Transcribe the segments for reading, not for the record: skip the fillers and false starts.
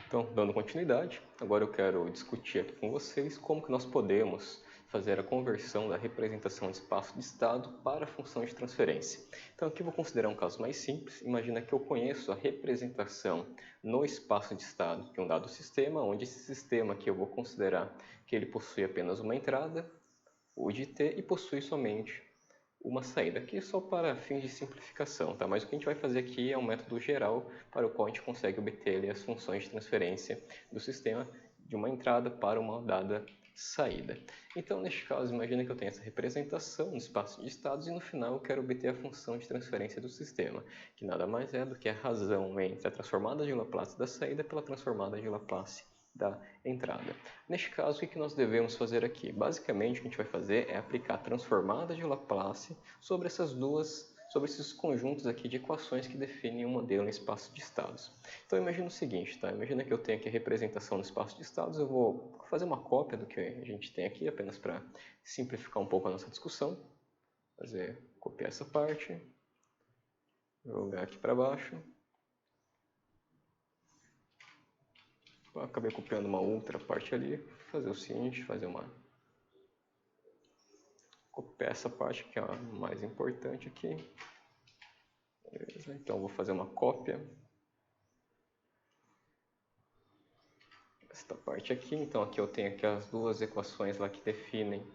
Então, dando continuidade, agora eu quero discutir aqui com vocês como que nós podemos fazer a conversão da representação de espaço de estado para a função de transferência. Então aqui eu vou considerar um caso mais simples. Imagina que eu conheço a representação no espaço de estado de um dado sistema, onde esse sistema aqui eu vou considerar que ele possui apenas uma entrada, o de t, e possui somente uma saída, aqui só para fins de simplificação, tá? Mas o que a gente vai fazer aqui é um método geral para o qual a gente consegue obter as funções de transferência do sistema de uma entrada para uma dada saída. Então, neste caso, imagina que eu tenho essa representação no espaço de estados e no final eu quero obter a função de transferência do sistema, que nada mais é do que a razão entre a transformada de Laplace da saída pela transformada de Laplace da entrada. Neste caso, o que nós devemos fazer aqui? Basicamente, o que a gente vai fazer é aplicar a transformada de Laplace sobre esses conjuntos aqui de equações que definem um modelo em espaço de estados. Então, imagina o seguinte, tá? Imagina que eu tenho aqui a representação no espaço de estados, eu vou fazer uma cópia do que a gente tem aqui, apenas para simplificar um pouco a nossa discussão. Copiar essa parte, jogar aqui para baixo. Acabei copiando uma outra parte ali, fazer o seguinte, copiar essa parte que é a mais importante aqui. Beleza? Então vou fazer uma cópia esta parte aqui. Então aqui eu tenho aqui as duas equações lá que definem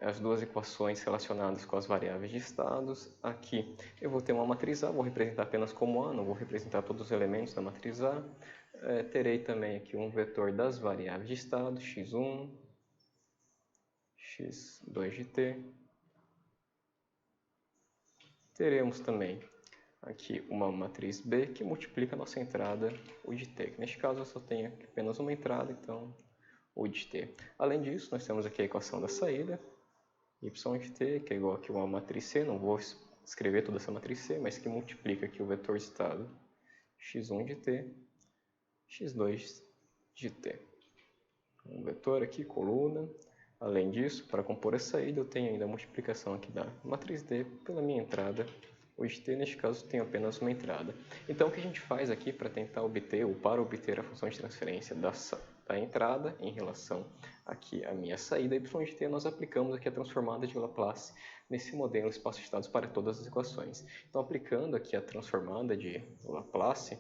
as duas equações relacionadas com as variáveis de estados. Aqui eu vou ter uma matriz A, vou representar apenas como A, não vou representar todos os elementos da matriz A. Terei também aqui um vetor das variáveis de estado, x1, x2 de t. Teremos também aqui uma matriz B que multiplica a nossa entrada, U de t. Neste caso eu só tenho apenas uma entrada, então U de t. Além disso, nós temos aqui a equação da saída, y de t, que é igual aqui a uma matriz C. Não vou escrever toda essa matriz C, mas que multiplica aqui o vetor de estado, x1 de t, x2 de t. Um vetor aqui, coluna. Além disso, para compor a saída, eu tenho ainda a multiplicação aqui da matriz D pela minha entrada, o de t. Neste caso, tenho apenas uma entrada. Então, o que a gente faz aqui para tentar obter, ou para obter a função de transferência da entrada em relação aqui à minha saída, y de t, nós aplicamos aqui a transformada de Laplace nesse modelo espaço de estados para todas as equações. Então, aplicando aqui a transformada de Laplace,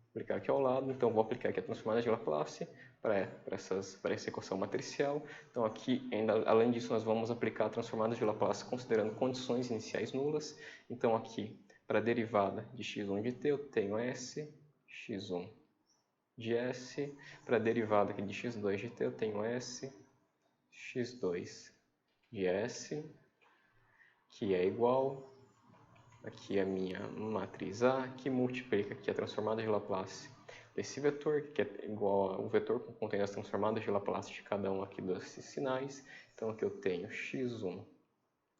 aplicar aqui ao lado, então vou aplicar aqui a transformada de Laplace para essa equação matricial. Então aqui, além disso, nós vamos aplicar a transformada de Laplace considerando condições iniciais nulas. Então aqui, para a derivada de x1 de t, eu tenho s, x1 de s. Para a derivada aqui de x2 de t, eu tenho s, x2 de s, que é igual, aqui a minha matriz A, que multiplica aqui a transformada de Laplace desse vetor, que é igual ao vetor que contém as transformadas de Laplace de cada um aqui desses sinais. Então aqui eu tenho x1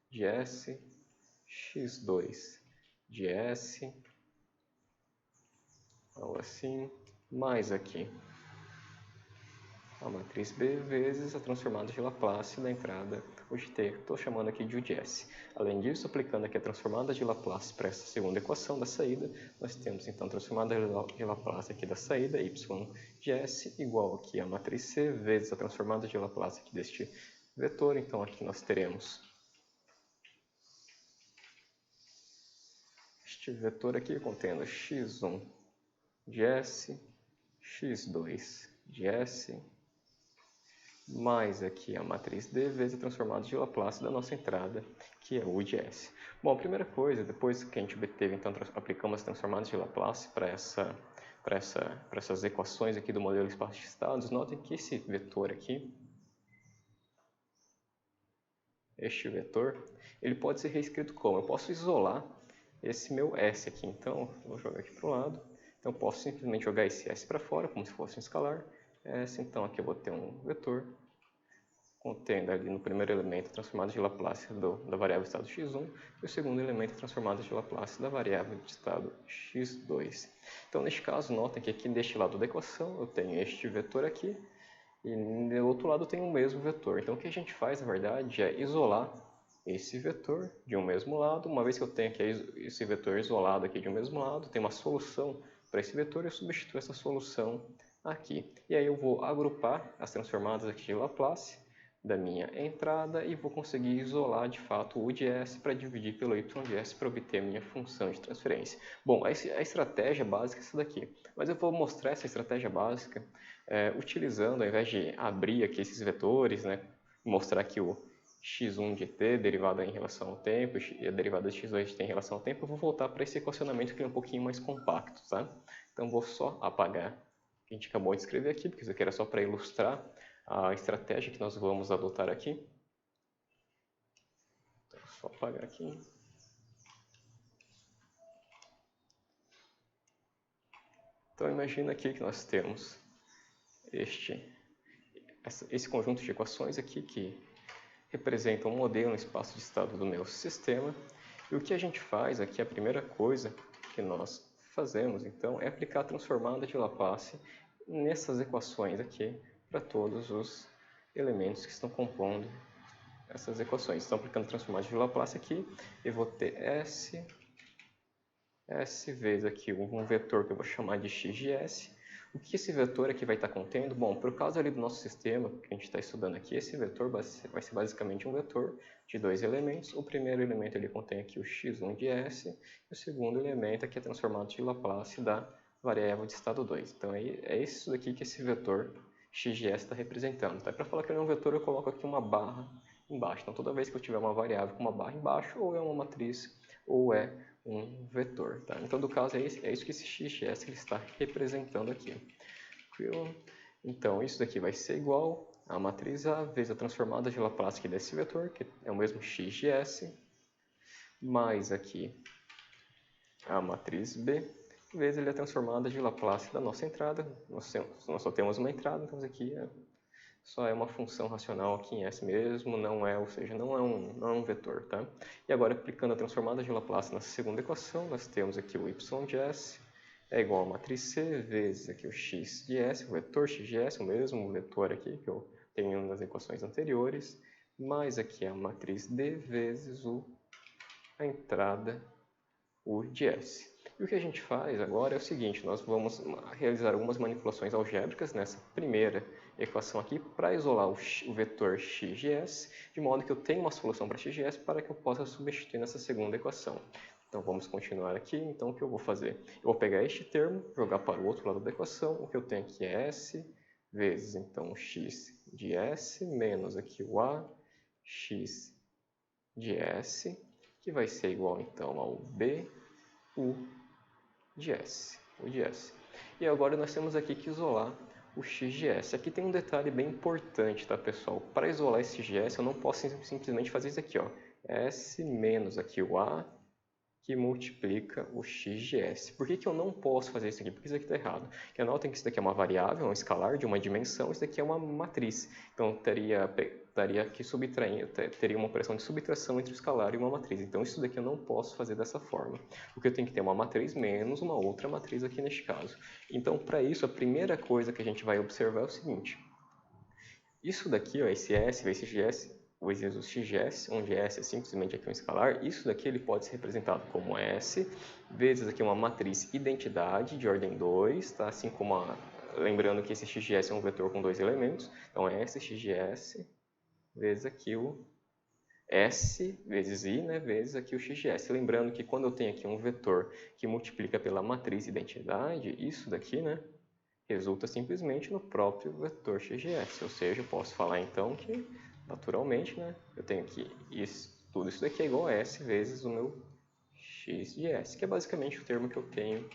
de s, x2 de s, algo assim, mais aqui a matriz B vezes a transformada de Laplace da entrada U de t, estou chamando aqui de U de s. Além disso, aplicando aqui a transformada de Laplace para essa segunda equação da saída, nós temos então a transformada de Laplace aqui da saída, y de s, igual aqui a matriz C vezes a transformada de Laplace aqui deste vetor. Então aqui nós teremos este vetor aqui contendo x1 de s, x2 de s, mais aqui a matriz D vezes a transformada de Laplace da nossa entrada, que é U de S. Bom, a primeira coisa, depois que a gente obteve, então, aplicamos as transformadas de Laplace para essas equações aqui do modelo espaço de estados, notem que esse vetor aqui, este vetor, ele pode ser reescrito como? Eu posso isolar esse meu S aqui, então, vou jogar aqui para o lado. Então, eu posso simplesmente jogar esse S para fora, como se fosse um escalar. Então aqui eu vou ter um vetor contendo ali no primeiro elemento a transformada de Laplace da variável de estado x1 e o segundo elemento a transformada de Laplace da variável de estado x2. Então neste caso, notem que aqui deste lado da equação eu tenho este vetor aqui e do outro lado eu tenho o mesmo vetor. Então o que a gente faz na verdade é isolar esse vetor de um mesmo lado. Uma vez que eu tenho aqui esse vetor isolado aqui de um mesmo lado, tem uma solução para esse vetor, eu substituo essa solução aqui. E aí eu vou agrupar as transformadas aqui de Laplace da minha entrada e vou conseguir isolar de fato o U de S para dividir pelo Y de S para obter a minha função de transferência. Bom, a estratégia básica é essa daqui, mas eu vou mostrar essa estratégia básica utilizando, ao invés de abrir aqui esses vetores, né, mostrar aqui o x1 de t derivada em relação ao tempo e a derivada de x2 de t em relação ao tempo, eu vou voltar para esse equacionamento que é um pouquinho mais compacto, tá? Então vou só apagar o que a gente acabou de escrever aqui, porque isso aqui era só para ilustrar a estratégia que nós vamos adotar aqui. Então, só apagar aqui. Então imagina aqui que nós temos esse conjunto de equações aqui que representa um modelo no espaço de estado do meu sistema. E o que a gente faz aqui, a primeira coisa que nós fazemos, então, é aplicar a transformada de Laplace nessas equações aqui para todos os elementos que estão compondo essas equações. Então, aplicando a transformada de Laplace aqui, eu vou ter S vezes aqui um vetor que eu vou chamar de x de S. O que esse vetor aqui vai estar contendo? Bom, por causa ali do nosso sistema que a gente está estudando aqui, esse vetor vai ser basicamente um vetor de dois elementos. O primeiro elemento ele contém aqui o x1 de S, e o segundo elemento aqui é transformado de Laplace da variável de estado 2. Então é isso daqui que esse vetor x de S está representando. Tá? Para falar que ele é um vetor, eu coloco aqui uma barra embaixo. Então toda vez que eu tiver uma variável com uma barra embaixo, ou é uma matriz, ou é um vetor. Tá? Então, no caso, é isso que esse x de S ele está representando aqui. Então, isso daqui vai ser igual a matriz A vezes a transformada de Laplace aqui desse vetor, que é o mesmo x de S, mais aqui a matriz B, vezes a transformada de Laplace da nossa entrada. Nós só temos uma entrada, então isso aqui só é uma função racional aqui em S mesmo, ou seja, não é um vetor, tá? E agora, aplicando a transformada de Laplace na segunda equação, nós temos aqui o y de S é igual a matriz C vezes aqui o x de S, o vetor x de S, o mesmo vetor aqui que eu tenho nas equações anteriores, mais aqui a matriz D vezes a entrada U de S. E o que a gente faz agora é o seguinte, nós vamos realizar algumas manipulações algébricas nessa primeira equação aqui para isolar o vetor x de S, de modo que eu tenha uma solução para x de S para que eu possa substituir nessa segunda equação. Então vamos continuar aqui, então o que eu vou fazer? Eu vou pegar este termo, jogar para o outro lado da equação, o que eu tenho aqui é S vezes então o x de S menos aqui o A x de S, que vai ser igual então ao B U de S. E agora nós temos aqui que isolar o x de S. Aqui tem um detalhe bem importante, tá, pessoal? Para isolar esse x de S, eu não posso simplesmente fazer isso aqui, ó. S menos aqui o A, que multiplica o x de S. Por que eu não posso fazer isso aqui? Porque isso aqui está errado. Que anotem que isso daqui é uma variável, um escalar de uma dimensão, isso daqui é uma matriz. Então, teria que subtraindo, teria uma operação de subtração entre o escalar e uma matriz. Então, isso daqui eu não posso fazer dessa forma. Porque eu tenho que ter uma matriz menos uma outra matriz aqui neste caso. Então, para isso, a primeira coisa que a gente vai observar é o seguinte. Isso daqui, ó, esse S vezes esse GS, o exemplo x de S, onde S é simplesmente aqui um escalar, isso daqui ele pode ser representado como S, vezes aqui uma matriz identidade de ordem 2, tá? Assim como lembrando que esse x de S é um vetor com dois elementos, então S x de S, vezes aqui o S vezes I, né, vezes aqui o x de S. Lembrando que quando eu tenho aqui um vetor que multiplica pela matriz identidade, isso daqui, né, resulta simplesmente no próprio vetor x de S, ou seja, eu posso falar então que naturalmente, né, eu tenho que tudo isso daqui é igual a S vezes o meu x de S, que é basicamente o termo que eu tenho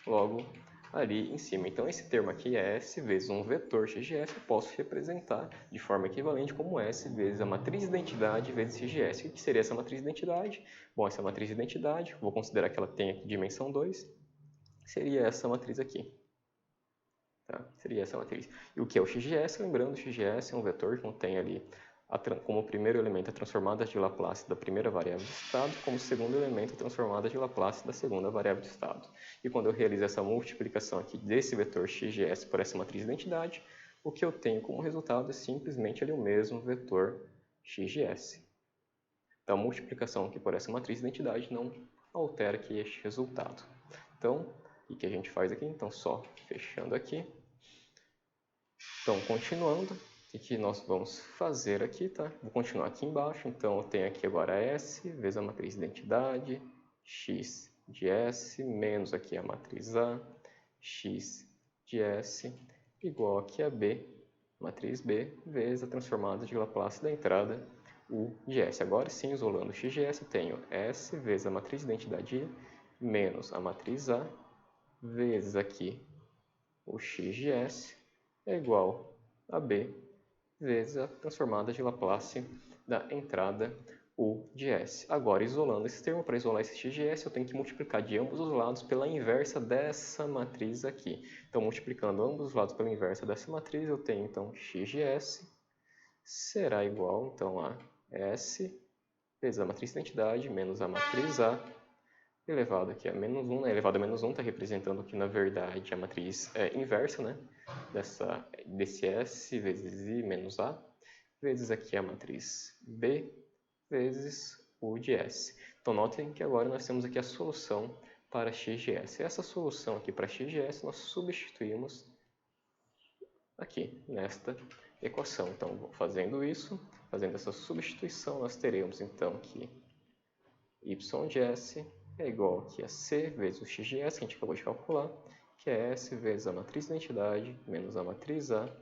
logo ali em cima. Então, esse termo aqui é S vezes um vetor x de S, eu posso representar de forma equivalente como S vezes a matriz identidade vezes x de S. O que seria essa matriz identidade? Bom, essa matriz identidade, vou considerar que ela tem aqui dimensão 2, seria essa matriz aqui. Tá? Seria essa matriz. E o que é o x de S? Lembrando, o x de S é um vetor que contém ali, como primeiro elemento, a transformada de Laplace da primeira variável de estado, como segundo elemento, a transformada de Laplace da segunda variável de estado. E quando eu realizo essa multiplicação aqui desse vetor x de S por essa matriz de identidade, o que eu tenho como resultado é simplesmente ali o mesmo vetor x de S. Então, a multiplicação aqui por essa matriz de identidade não altera aqui este resultado. Então, O que a gente faz aqui? Então, só fechando aqui. Então, continuando, o que nós vamos fazer aqui, tá? Vou continuar aqui embaixo. Então, eu tenho aqui agora S vezes a matriz de identidade, x de S, menos aqui a matriz A, x de S, igual aqui a B, matriz B, vezes a transformada de Laplace da entrada, U de S. Agora sim, isolando o x de S, eu tenho S vezes a matriz de identidade I, menos a matriz A, vezes aqui o x de S, é igual a B, vezes a transformada de Laplace da entrada U de S. Agora, isolando esse termo, para isolar esse x de S, eu tenho que multiplicar de ambos os lados pela inversa dessa matriz aqui. Então, multiplicando ambos os lados pela inversa dessa matriz, eu tenho, então, x de S será igual, então, a S vezes a matriz de identidade menos a matriz A, elevado aqui a menos 1, né? Elevado a menos 1 está representando aqui, na verdade, a matriz inversa, né? Desse S vezes I menos A, vezes aqui a matriz B, vezes U de S. Então, notem que agora nós temos aqui a solução para x de S. Essa solução aqui para x de S nós substituímos aqui nesta equação. Então, fazendo isso, fazendo essa substituição, nós teremos então que y de S é igual aqui a C vezes o x de S, que a gente acabou de calcular, que é S vezes a matriz de identidade menos a matriz A,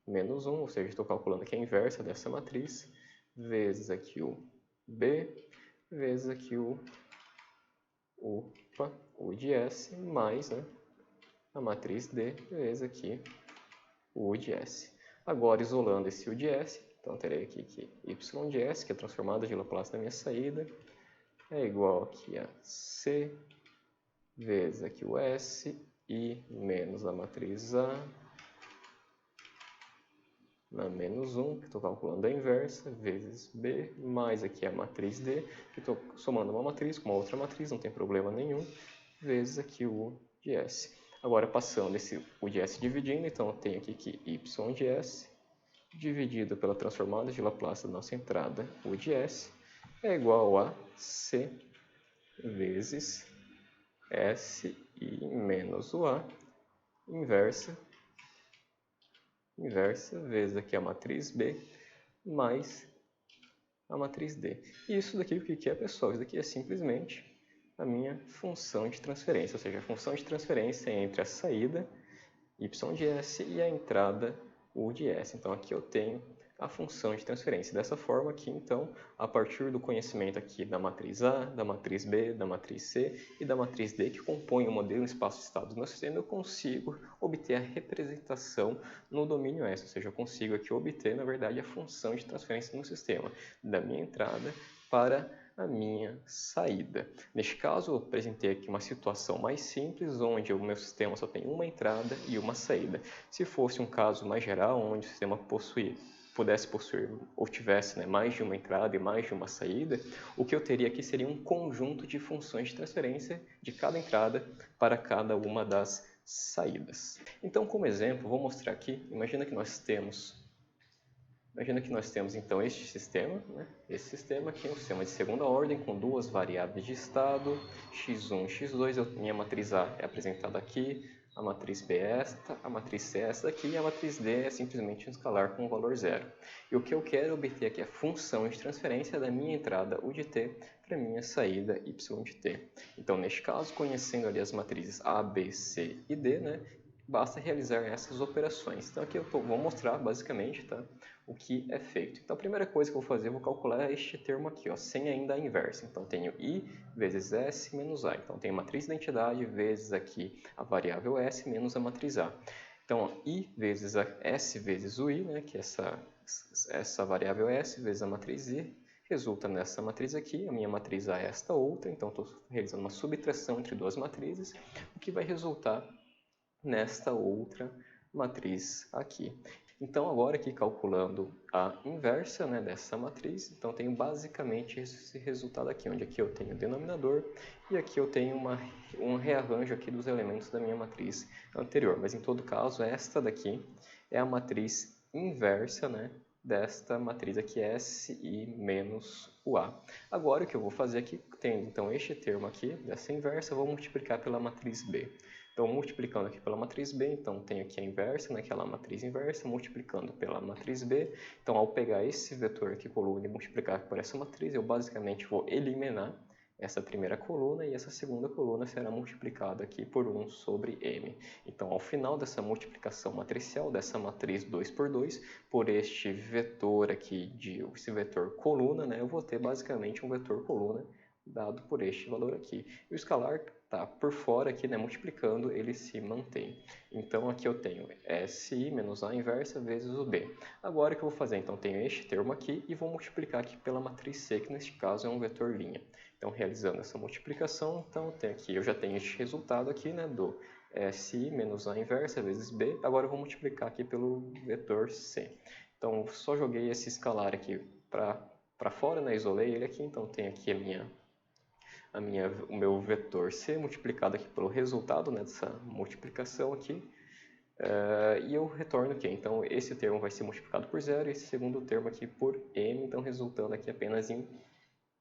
menos 1, ou seja, estou calculando aqui a inversa dessa matriz, vezes aqui o B, vezes aqui o U de S, mais, né, a matriz D, vezes aqui o U de S. Agora, isolando esse U de S, então terei aqui que y de S, que é a transformada de Laplace da minha saída, é igual aqui a C vezes aqui o S e menos a matriz A na menos 1, que estou calculando a inversa, vezes B, mais aqui a matriz D, que estou somando uma matriz com uma outra matriz, não tem problema nenhum, vezes aqui o U de S. Agora, passando esse U de S dividindo, então eu tenho aqui que y de S dividido pela transformada de Laplace da nossa entrada, U de S, é igual a C vezes S e menos o A, inversa vezes aqui a matriz B, mais a matriz D. E isso daqui o que é, pessoal? Isso daqui é simplesmente a minha função de transferência, ou seja, a função de transferência entre a saída y de S e a entrada U de S. Então, aqui eu tenho a função de transferência. Dessa forma aqui, então, a partir do conhecimento aqui da matriz A, da matriz B, da matriz C e da matriz D, que compõem o modelo espaço-estado do meu sistema, eu consigo obter a representação no domínio S, ou seja, eu consigo aqui obter, na verdade, a função de transferência no sistema, da minha entrada para a minha saída. Neste caso, eu apresentei aqui uma situação mais simples, onde o meu sistema só tem uma entrada e uma saída. Se fosse um caso mais geral, onde o sistema pudesse possuir ou tivesse, né, mais de uma entrada e mais de uma saída, o que eu teria aqui seria um conjunto de funções de transferência de cada entrada para cada uma das saídas. Então, como exemplo, vou mostrar aqui, imagina que nós temos então este sistema, né? Esse sistema aqui é um sistema de segunda ordem com duas variáveis de estado, x1 e x2, minha matriz A é apresentada aqui, a matriz B é esta, a matriz C é esta aqui e a matriz D é simplesmente um escalar com um valor zero. E o que eu quero obter aqui é a função de transferência da minha entrada U de T para a minha saída Y de T. Então, neste caso, conhecendo ali as matrizes A, B, C e D, né, basta realizar essas operações. Então, aqui eu vou mostrar basicamente, tá, o que é feito. Então, a primeira coisa que eu vou fazer, eu vou calcular este termo aqui, ó, sem ainda a inversa. Então, tenho I vezes S menos A. Então, tenho a matriz de identidade vezes aqui a variável S menos a matriz A. Então, ó, I vezes a S vezes o I, né, que é essa variável S vezes a matriz I, resulta nessa matriz aqui. A minha matriz A é esta outra, então estou realizando uma subtração entre duas matrizes, o que vai resultar nesta outra matriz aqui. Então, agora aqui calculando a inversa, né, dessa matriz, então tenho basicamente esse resultado aqui, onde aqui eu tenho o denominador e aqui eu tenho um rearranjo aqui dos elementos da minha matriz anterior. Mas em todo caso, esta daqui é a matriz inversa, né, desta matriz aqui SI menos o A. Agora o que eu vou fazer aqui, tendo então este termo aqui, dessa inversa, eu vou multiplicar pela matriz B. Então, multiplicando aqui pela matriz B, então tenho aqui a inversa, naquela matriz inversa, multiplicando pela matriz B. Então, ao pegar esse vetor aqui, coluna, e multiplicar por essa matriz, eu basicamente vou eliminar essa primeira coluna e essa segunda coluna será multiplicada aqui por 1 sobre m. Então, ao final dessa multiplicação matricial, dessa matriz 2 por 2, por este vetor aqui, esse vetor coluna, né, eu vou ter basicamente um vetor coluna dado por este valor aqui. E o escalar está por fora aqui, né, multiplicando, ele se mantém. Então, aqui eu tenho SI menos A inversa vezes o B. Agora, o que eu vou fazer? Então, tenho este termo aqui e vou multiplicar aqui pela matriz C, que neste caso é um vetor linha. Então, realizando essa multiplicação, então, eu já tenho este resultado aqui, né, do SI menos A inversa vezes B. Agora, eu vou multiplicar aqui pelo vetor C. Então, só joguei esse escalar aqui para fora, né, isolei ele aqui. Então, tenho aqui o meu vetor C multiplicado aqui pelo resultado, né, dessa multiplicação aqui. E eu retorno o quê? Então, esse termo vai ser multiplicado por 0 e esse segundo termo aqui por m, então resultando aqui apenas em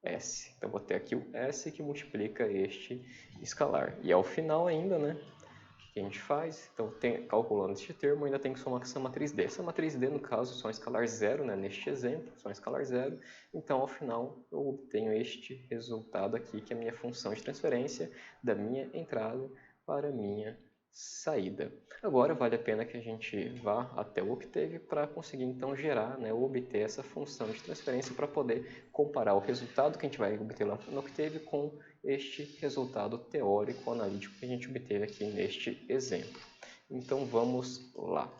S. Então, vou ter aqui o S que multiplica este escalar. E ao final ainda, né, o que a gente faz? Então, calculando este termo, ainda tem que somar com essa matriz D. Essa matriz D, no caso, só um escalar 0, né, neste exemplo, só um escalar 0. Então, ao final, eu obtenho este resultado aqui, que é a minha função de transferência da minha entrada para a minha saída. Agora, vale a pena que a gente vá até o Octave para conseguir, então, gerar, né, ou obter essa função de transferência para poder comparar o resultado que a gente vai obter lá no Octave com este resultado teórico analítico que a gente obteve aqui neste exemplo. Então, vamos lá.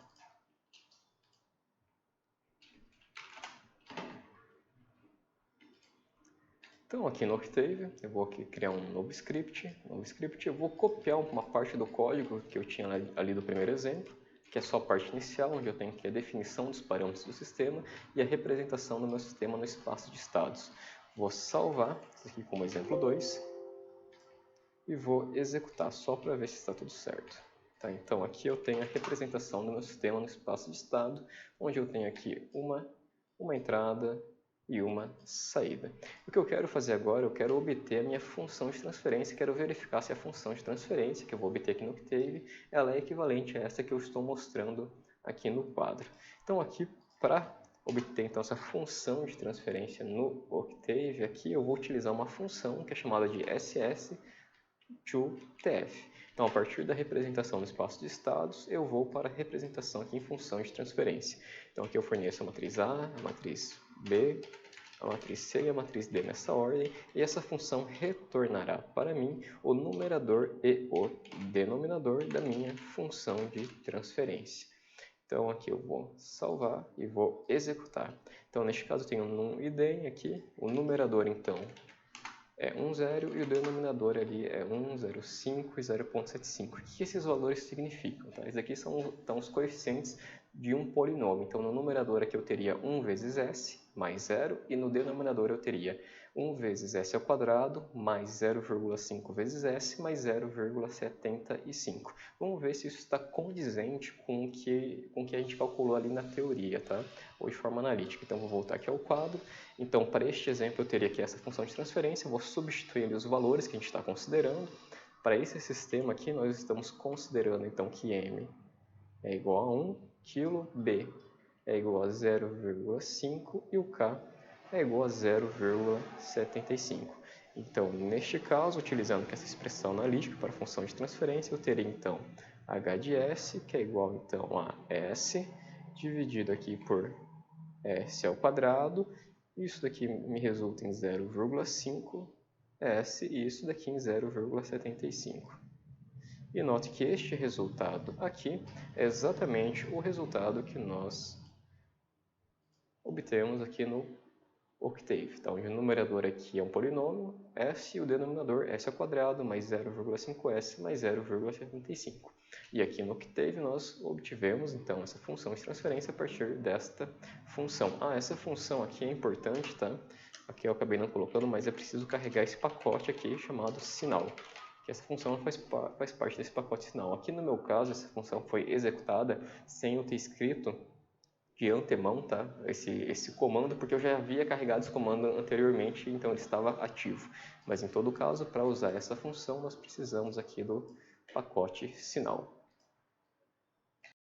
Então, aqui no Octave, eu vou aqui criar um novo script. Eu vou copiar uma parte do código que eu tinha ali do primeiro exemplo, que é só a parte inicial, onde eu tenho aqui a definição dos parâmetros do sistema e a representação do meu sistema no espaço de estados. Vou salvar isso aqui como exemplo 2 e vou executar só para ver se está tudo certo. Tá, então, aqui eu tenho a representação do meu sistema no espaço de estado, onde eu tenho aqui uma entrada e uma saída. O que eu quero fazer agora, eu quero obter a minha função de transferência, quero verificar se a função de transferência que eu vou obter aqui no Octave, ela é equivalente a essa que eu estou mostrando aqui no quadro. Então, aqui, para obter então, essa função de transferência no Octave, aqui eu vou utilizar uma função que é chamada de SS to TF. Então, a partir da representação no espaço de estados, eu vou para a representação aqui em função de transferência. Então, aqui eu forneço a matriz A, a matriz B, a matriz C e a matriz D nessa ordem, e essa função retornará para mim o numerador e o denominador da minha função de transferência. Então, aqui eu vou salvar e vou executar. Então, neste caso, eu tenho num e den aqui, o numerador, então, é 1, 0 e o denominador ali é 1, 0, 5 e 0,75. O que esses valores significam? Tá? Esses aqui são então, os coeficientes de um polinômio. Então, no numerador aqui eu teria 1 vezes s mais 0 e no denominador eu teria 1 vezes s ao quadrado mais 0,5 vezes s mais 0,75. Vamos ver se isso está condizente com o que a gente calculou ali na teoria, tá? Ou de forma analítica. Então, vou voltar aqui ao quadro. Então, para este exemplo, eu teria aqui essa função de transferência, vou substituir ali os valores que a gente está considerando. Para esse sistema aqui, nós estamos considerando, então, que m é igual a 1 kg, b é igual a 0,5 e o k é igual a 0,75. Então, neste caso, utilizando essa expressão analítica para a função de transferência, eu teria, então, h de s, que é igual, então, a s, dividido aqui por s ao quadrado. Isso daqui me resulta em 0,5 s e isso daqui em 0,75. E note que este resultado aqui é exatamente o resultado que nós obtemos aqui no Octave. Então, o numerador aqui é um polinômio, s, e o denominador s ao quadrado mais 0,5s mais 0,75. E aqui no Octave nós obtivemos, então, essa função de transferência a partir desta função. Essa função aqui é importante, tá? Aqui eu acabei não colocando, mas é preciso carregar esse pacote aqui chamado sinal. Que essa função faz parte desse pacote sinal. Aqui no meu caso, essa função foi executada sem eu ter escrito de antemão, tá? Esse comando, porque eu já havia carregado esse comando anteriormente, então ele estava ativo. Mas em todo caso, para usar essa função, nós precisamos aqui do pacote sinal.